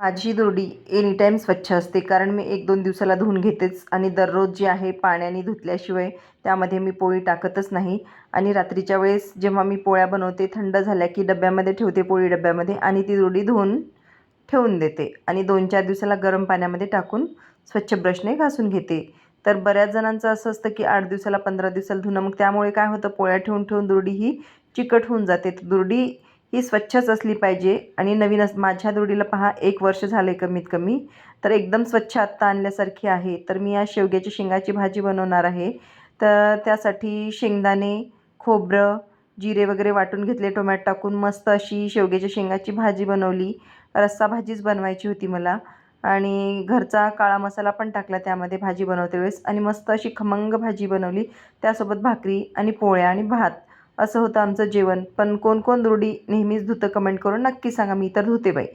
माझी दुरडी any time स्वच्छ असते, कारण मी 1-2 दिवसाला धुवून घेतेच आणि दररोज जी आहे पाण्याने धुतल्याशिवाय त्यामध्ये मी पोळी टाकतच नाही. आणि रात्रीच्या वेळेस जेव्हा मी पोळ्या बनवते, थंड झाल्या की डब्यामध्ये ठेवते, पोळी डब्यामध्ये, आणि ती दुरडी धुवून ठेवून देते आणि 2-4 दिवसाला गरम पाण्यामध्ये टाकून स्वच्छ ब्रशने घासून घेते. तर बऱ्याच जणांचं असं असतं की 8 दिवसाला 15 दिवसाला धुणं, मग त्यामुळे काय होतं, पोळ्या ठेवून ठेवून दुरडी ही चिकट होऊन जाते. तर दुरडी ही स्वच्छच असली पाहिजे. आणि नवीनच माझ्या दुरडीला पहा 1 वर्ष झाले कमीत कमी, तर एकदम स्वच्छ आत्ता आणल्यासारखी आहे. तर मी आज शेवग्याच्या शेंगाची भाजी बनवणार आहे. तर त्यासाठी शेंगदाणे, खोबरं, जिरे वगैरे वाटून घेतले, टोमॅटो टाकून मस्त अशी शेवग्याच्या शेंगाची भाजी बनवली. रस्सा भाजीच बनवायची होती मला, आणि घरचा काळा मसाला पण टाकला त्यामध्ये भाजी बनवते वेळेस, आणि मस्त अशी खमंग भाजी बनवली. त्यासोबत भाकरी आणि पोळ्या आणि भात असं होतं आमचं जेवण. पण कोण कोण दुरडी नेहमीच धुतं, कमेंट करून नक्की सांगा. मी तर धुते बाई.